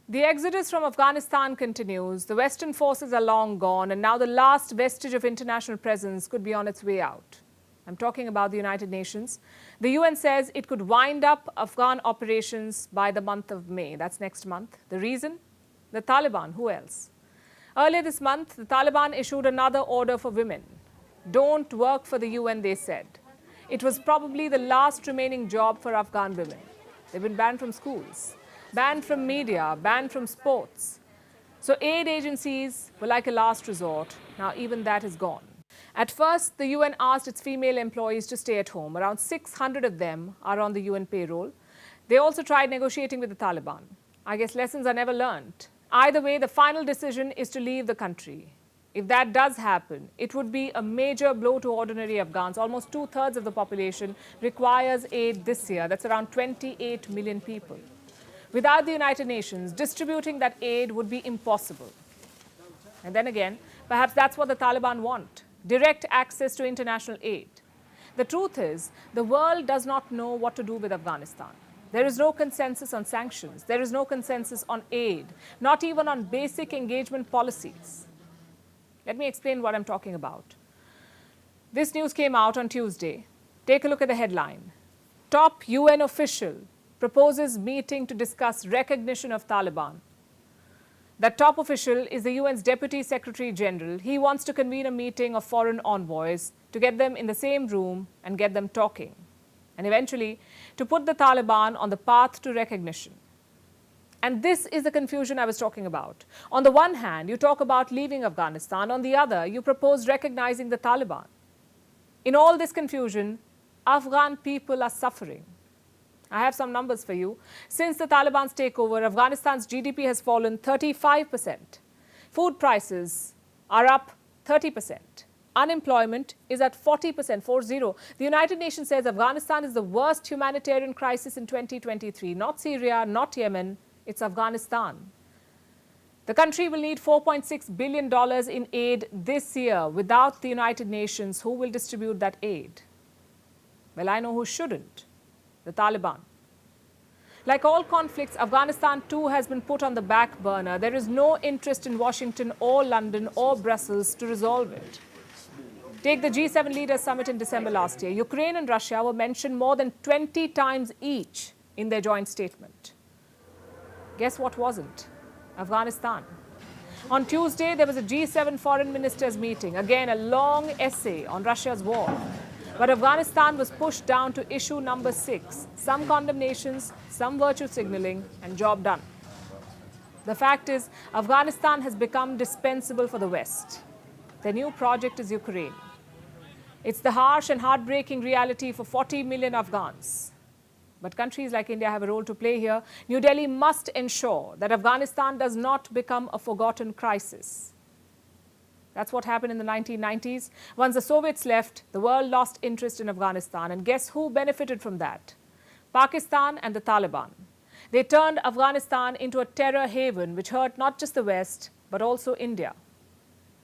The exodus from Afghanistan continues. The Western forces are long gone, and now the last vestige of international presence could be on its way out. I'm talking about the United Nations. The UN says it could wind up Afghan operations by the month of May. That's next month. The reason? The Taliban. Who else? Earlier this month, the Taliban issued another order for women. Don't work for the UN, they said. It was probably the last remaining job for Afghan women. They've been banned from schools, banned from media, banned from sports. So aid agencies were like a last resort. Now even that is gone. At first, the UN asked its female employees to stay at home. Around 600 of them are on the UN payroll. They also tried negotiating with the Taliban. I guess lessons are never learned. Either way, the final decision is to leave the country. If that does happen, it would be a major blow to ordinary Afghans. Almost two-thirds of the population requires aid this year. That's around 28 million people. Without the United Nations, distributing that aid would be impossible. And then again, perhaps that's what the Taliban want: direct access to international aid. The truth is, the world does not know what to do with Afghanistan. There is no consensus on sanctions. There is no consensus on aid, not even on basic engagement policies. Let me explain what I'm talking about. This news came out on Tuesday. Take a look at the headline. Top UN official proposes meeting to discuss recognition of Taliban. That top official is the UN's Deputy Secretary General. He wants to convene a meeting of foreign envoys to get them in the same room and get them talking, and eventually to put the Taliban on the path to recognition. And this is the confusion I was talking about. On the one hand, you talk about leaving Afghanistan. On the other, you propose recognizing the Taliban. In all this confusion, Afghan people are suffering. I have some numbers for you. Since the Taliban's takeover, Afghanistan's GDP has fallen 35%. Food prices are up 30%. Unemployment is at 40%, 40. The United Nations says Afghanistan is the worst humanitarian crisis in 2023. Not Syria, not Yemen, it's Afghanistan. The country will need $4.6 billion in aid this year. Without the United Nations, who will distribute that aid? Well, I know who shouldn't: the Taliban. Like all conflicts, Afghanistan too has been put on the back burner. There is no interest in Washington or London or Brussels to resolve it. Take the G7 Leaders Summit in December last year. Ukraine and Russia were mentioned more than 20 times each in their joint statement. Guess what wasn't? Afghanistan. On Tuesday, there was a G7 foreign ministers meeting. Again, a long essay on Russia's war. But Afghanistan was pushed down to issue number 6. Some condemnations, some virtue signaling, and job done. The fact is, Afghanistan has become dispensable for the West. Their new project is Ukraine. It's the harsh and heartbreaking reality for 40 million Afghans. But countries like India have a role to play here. New Delhi must ensure that Afghanistan does not become a forgotten crisis. That's what happened in the 1990s. Once the Soviets left, the world lost interest in Afghanistan. And guess who benefited from that? Pakistan and the Taliban. They turned Afghanistan into a terror haven, which hurt not just the West, but also India.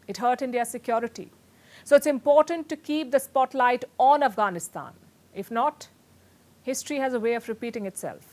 It hurt India's security. So it's important to keep the spotlight on Afghanistan. If not, history has a way of repeating itself.